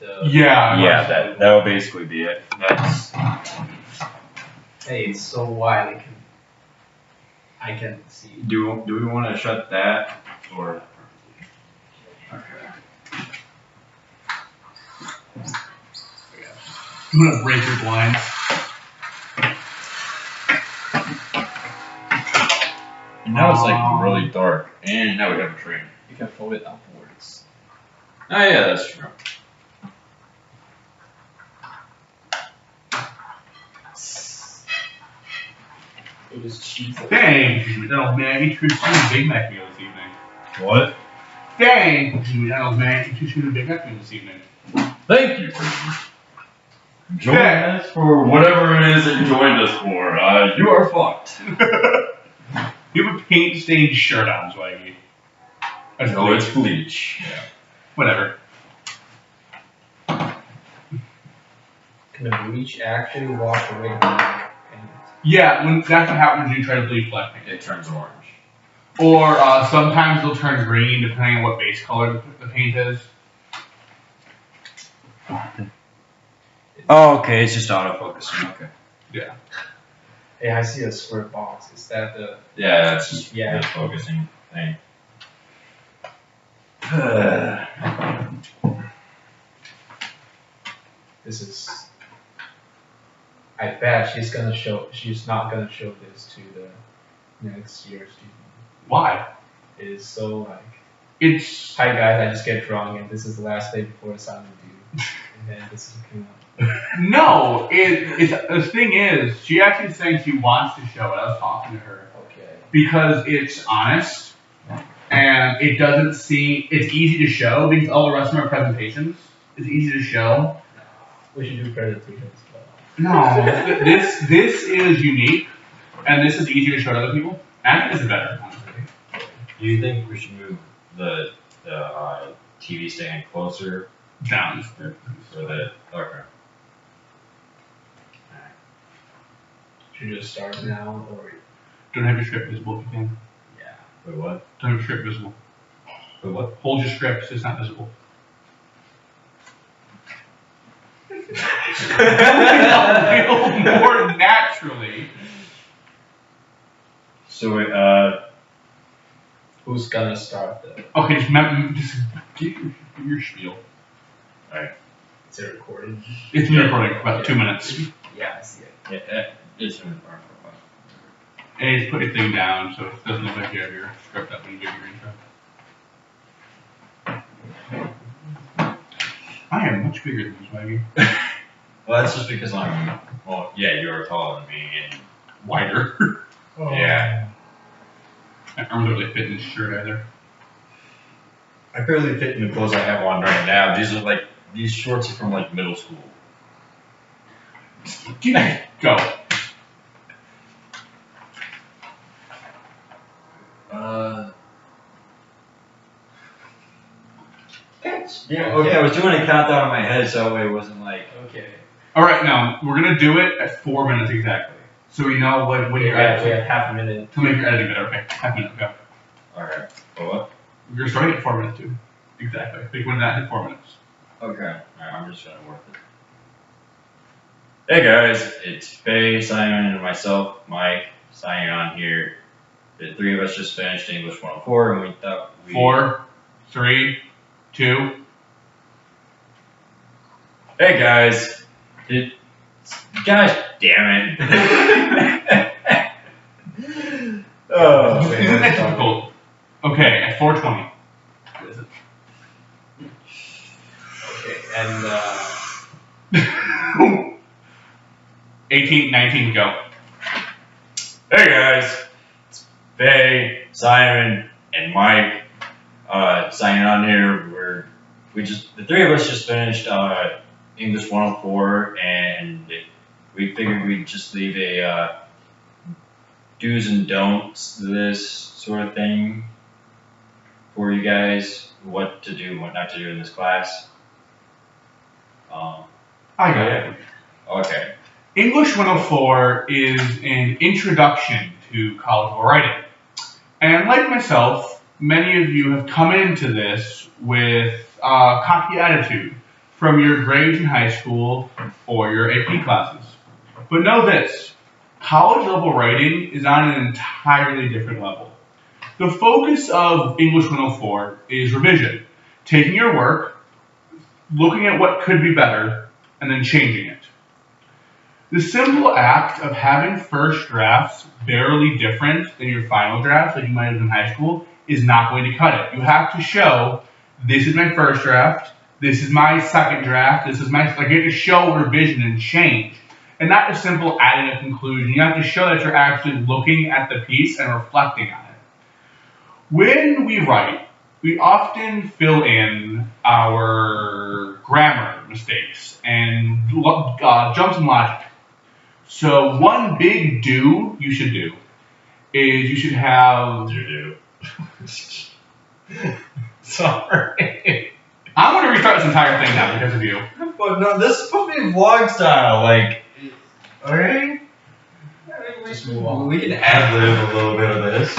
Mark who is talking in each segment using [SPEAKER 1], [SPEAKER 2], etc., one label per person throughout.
[SPEAKER 1] Yeah, that'll basically be it. That's.
[SPEAKER 2] Hey, it's so wide. I can see.
[SPEAKER 1] Do we want to shut that or? Okay.
[SPEAKER 3] I'm gonna break your blinds.
[SPEAKER 1] Now it's like really dark, and now we have a train.
[SPEAKER 2] You can fold it upwards.
[SPEAKER 1] Oh yeah, that's true.
[SPEAKER 2] It was cheese.
[SPEAKER 3] Dang, McDonald's man, eat too soon a Big Mac meal this evening.
[SPEAKER 1] What?
[SPEAKER 3] Dang, McDonald's man, eat too soon a Big Mac meal this evening.
[SPEAKER 1] Thank you for joining us for whatever it is that you joined us for. You are fucked.
[SPEAKER 3] You have a paint-stained shirt on, Swaggy. That's
[SPEAKER 1] No, it's bleach. Yeah.
[SPEAKER 3] Whatever.
[SPEAKER 2] Can the bleach actually wash away the black paint?
[SPEAKER 3] Yeah, that's what happens when you try to bleach black paint.
[SPEAKER 1] It turns orange.
[SPEAKER 3] Or sometimes it'll turn green depending on what base color the paint is.
[SPEAKER 1] Oh, okay, it's just autofocusing. Okay.
[SPEAKER 3] Yeah.
[SPEAKER 2] Hey, I see a square box. Is that the...
[SPEAKER 1] Yeah, that's just
[SPEAKER 2] Yeah.
[SPEAKER 1] the focusing thing.
[SPEAKER 2] This is... I bet she's not gonna show this to the next year's student.
[SPEAKER 3] Why?
[SPEAKER 2] It is so like...
[SPEAKER 3] It's...
[SPEAKER 2] Hi guys, I just get drunk and this is the last day before assignment due. And then this is coming up.
[SPEAKER 3] No, the thing is, she actually saying she wants to show it. I was talking to her.
[SPEAKER 2] Okay.
[SPEAKER 3] Because it's honest, and it doesn't seem, it's easy to show, because all the rest of our presentations is easy to show.
[SPEAKER 2] We should do presentations.
[SPEAKER 3] No, this is unique, and this is easy to show to other people. And I think this is better, honestly.
[SPEAKER 1] Do you think we should move the TV stand closer?
[SPEAKER 3] Down.
[SPEAKER 1] For the okay.
[SPEAKER 2] Should we just start now, or...
[SPEAKER 3] Don't have your script visible if you can.
[SPEAKER 2] Yeah.
[SPEAKER 1] Wait, what?
[SPEAKER 3] Don't have your script visible.
[SPEAKER 1] Wait, what?
[SPEAKER 3] Hold your script so it's not visible. A little more naturally.
[SPEAKER 1] So,
[SPEAKER 2] Who's gonna start the...
[SPEAKER 3] Okay, just give your spiel.
[SPEAKER 1] Alright.
[SPEAKER 2] Is it recorded?
[SPEAKER 3] It's been recording for about 2 minutes.
[SPEAKER 2] Yeah, I see it.
[SPEAKER 1] Yeah, it's been far for a while.
[SPEAKER 3] And just put your thing down so it doesn't look like you have your script up when you give your intro. I am much bigger than you, Swaggy.
[SPEAKER 1] Well, that's just because you're taller than me and
[SPEAKER 3] Wider.
[SPEAKER 2] Oh.
[SPEAKER 1] Yeah.
[SPEAKER 3] My arms don't really fit in this shirt either.
[SPEAKER 1] I barely fit in the clothes I have on right now. These shorts are from like middle school.
[SPEAKER 3] Go.
[SPEAKER 1] Yeah, okay, I was doing a countdown in my head so it wasn't like...
[SPEAKER 2] Okay.
[SPEAKER 3] Alright, now, we're gonna do it at 4 minutes exactly. So we know when you're
[SPEAKER 2] We
[SPEAKER 3] editing.
[SPEAKER 2] have half a minute.
[SPEAKER 3] To make your editing better, okay. Half a minute, go.
[SPEAKER 1] Alright. What?
[SPEAKER 3] You're starting at 4 minutes too. Exactly. Big one that hit 4 minutes.
[SPEAKER 1] Okay. Alright, I'm just gonna work it. Hey guys, it's Faye, Simon, and myself, Mike, signing on here. The three of us just finished English 104 and we thought
[SPEAKER 3] 4, 3, 2.
[SPEAKER 1] Hey guys, gosh damn it. Oh,
[SPEAKER 3] Isn't that difficult? Okay, at 4:20. What is it?
[SPEAKER 2] Okay, and
[SPEAKER 3] 18, 19, go.
[SPEAKER 1] Hey guys, it's Faye, Simon, and Mike signing on here. The three of us just finished English 104, and we figured we'd just leave a do's and don'ts list sort of thing for you guys, what to do and what not to do in this class.
[SPEAKER 3] I got it.
[SPEAKER 1] Okay.
[SPEAKER 3] English 104 is an introduction to collegible writing. And like myself, many of you have come into this with a cocky attitude from your grades in high school or your AP classes. But know this, college level writing is on an entirely different level. The focus of English 104 is revision, taking your work, looking at what could be better, and then changing it. The simple act of having first drafts barely different than your final drafts that you might have in high school is not going to cut it. You have to show, this is my first draft, this is my second draft, this is my, like you have to show revision and change. And not just simple adding a conclusion. You have to show that you're actually looking at the piece and reflecting on it. When we write, we often fill in our grammar mistakes and jumps in logic. So one big you should do is you should have.
[SPEAKER 1] Sorry.
[SPEAKER 3] I'm going to restart this entire thing now because of you.
[SPEAKER 1] But no, this is supposed to be vlog style. Like, okay.
[SPEAKER 2] Just move on.
[SPEAKER 1] We can ad-lib a little bit of this.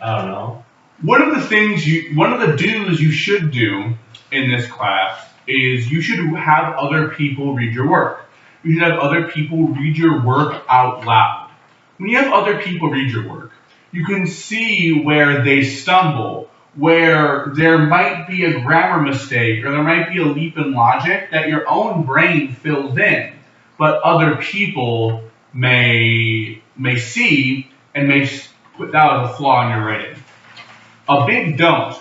[SPEAKER 1] I don't know.
[SPEAKER 3] One of the do's you should do in this class is you should have other people read your work. You should have other people read your work out loud. When you have other people read your work, you can see where they stumble, where there might be a grammar mistake or there might be a leap in logic that your own brain fills in, but other people may see and may put that as a flaw in your writing. A big don't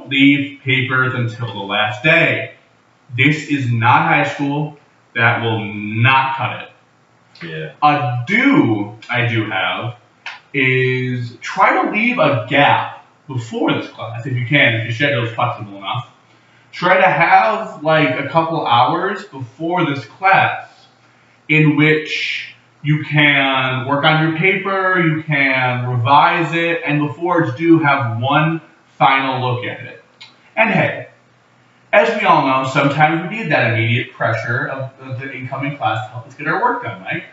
[SPEAKER 3] leave papers until the last day. This is not high school. That will not cut it.
[SPEAKER 1] Yeah.
[SPEAKER 3] A do I do have is try to leave a gap before this class if you can, if your schedule is flexible enough. Try to have like a couple hours before this class in which you can work on your paper, you can revise it, and before it's due, have one final look at it. And hey, as we all know, sometimes we need that immediate pressure of the incoming class to help us get our work done, right?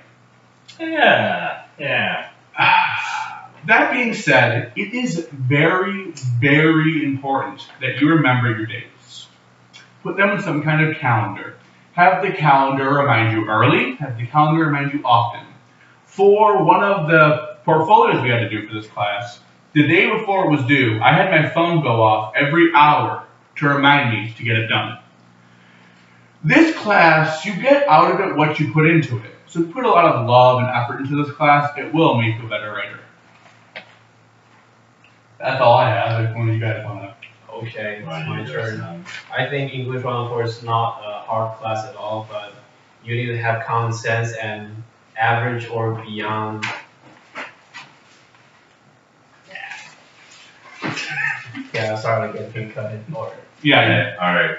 [SPEAKER 1] Yeah.
[SPEAKER 3] That being said, it is very, very important that you remember your dates. Put them in some kind of calendar. Have the calendar remind you early, have the calendar remind you often. For one of the portfolios we had to do for this class, the day before it was due, I had my phone go off every hour to remind me to get it done. This class, you get out of it what you put into it. So if you put a lot of love and effort into this class, it will make you a better writer. That's all I have. If one of you guys want to.
[SPEAKER 2] Okay, it's my turn. I think English 104 is not a hard class at all, but you need to have common sense and average or beyond. Yeah, sorry, I get cut in order.
[SPEAKER 3] Yeah.
[SPEAKER 1] Alright.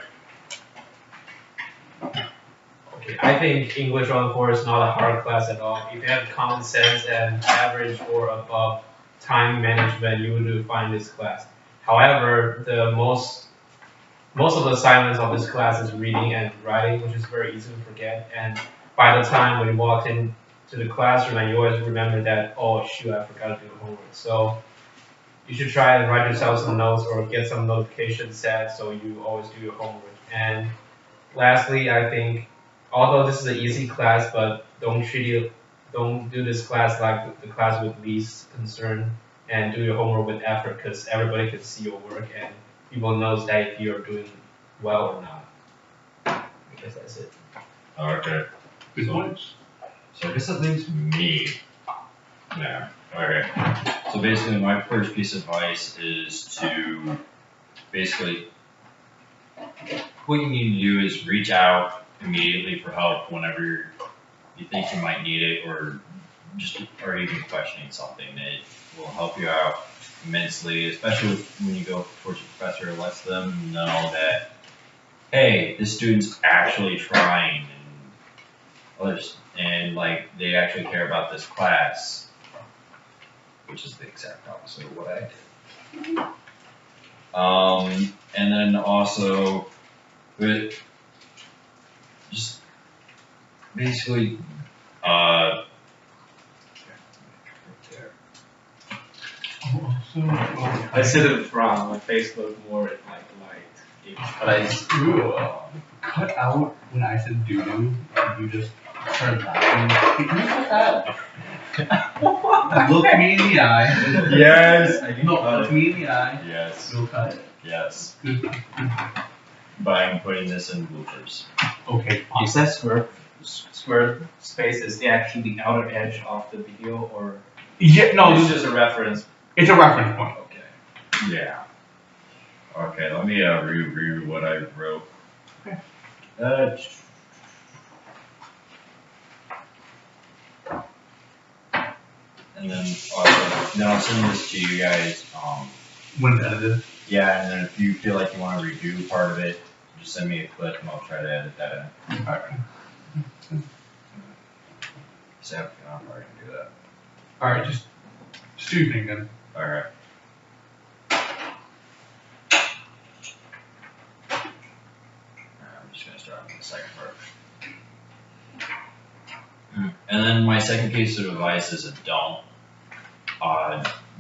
[SPEAKER 2] Okay, I think English 104 is not a hard class at all. If you have common sense and average or above time management, you will do fine in this class. However, the most of the assignments of this class is reading and writing, which is very easy to forget. And by the time when you walk into the classroom, you always remember that, oh shoot, I forgot to do the homework. So you should try and write yourself some notes or get some notifications set so you always do your homework. And lastly, I think although this is an easy class, but don't do this class like the class with least concern, and do your homework with effort, because everybody can see your work and people knows that if you're doing well or not. I guess that's it.
[SPEAKER 1] Okay.
[SPEAKER 3] Good points.
[SPEAKER 1] So I guess that leaves me. Yeah. Okay. So basically, my first piece of advice is to basically what you need to do is reach out immediately for help whenever you think you might need it, or even questioning something. It will help you out immensely, especially when you go towards your professor. It lets them know that, hey, this student's actually trying, and others, and like they actually care about this class, which is the exact opposite of what I did. And then also, with just basically,
[SPEAKER 2] I said it wrong. My face looked more like light. But I
[SPEAKER 3] Ooh. Cut out when I said doo-doo, and you just started laughing. Hey, can you cut that? Look me in the eye.
[SPEAKER 1] Yes.
[SPEAKER 3] No, look me in the eye.
[SPEAKER 1] Yes.
[SPEAKER 3] You'll cut it.
[SPEAKER 1] Yes.
[SPEAKER 3] Good.
[SPEAKER 1] But I'm putting this in bloopers.
[SPEAKER 3] Okay,
[SPEAKER 4] Is
[SPEAKER 3] fine.
[SPEAKER 4] that square space is the actually the outer edge of the video, or
[SPEAKER 3] Yeah, no,
[SPEAKER 4] it's
[SPEAKER 3] this
[SPEAKER 4] just a reference?
[SPEAKER 3] it's a reference point.
[SPEAKER 4] Okay.
[SPEAKER 1] Yeah. Okay, let me reread what I wrote.
[SPEAKER 3] Okay.
[SPEAKER 1] And then I'll send this to you guys.
[SPEAKER 3] When it's edited.
[SPEAKER 1] Yeah, and then if you feel like you want to redo part of it, just send me a clip and I'll try to edit that in.
[SPEAKER 3] Alright.
[SPEAKER 1] So I'm probably gonna do that.
[SPEAKER 3] Alright, just do your thing then.
[SPEAKER 1] Alright. I'm just gonna start on the second part. And then my second piece of advice is a don't.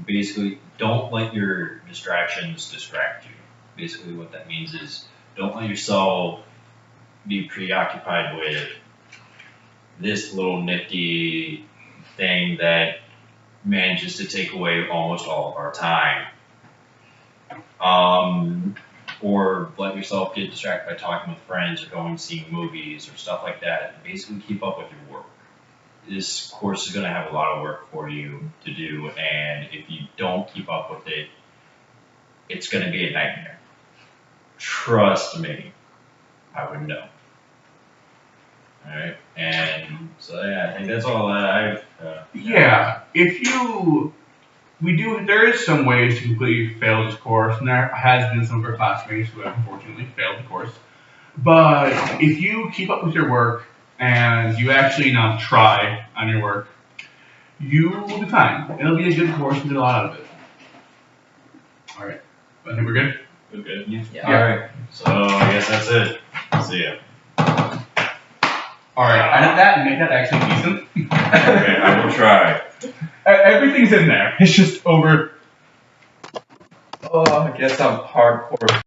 [SPEAKER 1] Basically, don't let your distractions distract you. Basically, what that means is don't let yourself be preoccupied with this little nifty thing that manages to take away almost all of our time. Or let yourself get distracted by talking with friends or going and seeing movies or stuff like that. Basically, keep up with your work. This course is going to have a lot of work for you to do, and if you don't keep up with it, it's going to be a nightmare. Trust me, I would know. Alright, and so yeah, I think that's all that I've.
[SPEAKER 3] Yeah, there is some ways to completely fail this course, and there has been some of our classmates who have unfortunately failed the course. But if you keep up with your work, and you actually now try on your work, you will be fine. It'll be a good course and get a lot out of it. Alright, I think we're good?
[SPEAKER 1] We're good.
[SPEAKER 4] Yeah.
[SPEAKER 1] Alright, so I guess that's it. See ya.
[SPEAKER 3] Alright, edit that and make that actually decent.
[SPEAKER 1] Okay, I will try.
[SPEAKER 3] Everything's in there. It's just over.
[SPEAKER 4] Oh, I guess I'm hardcore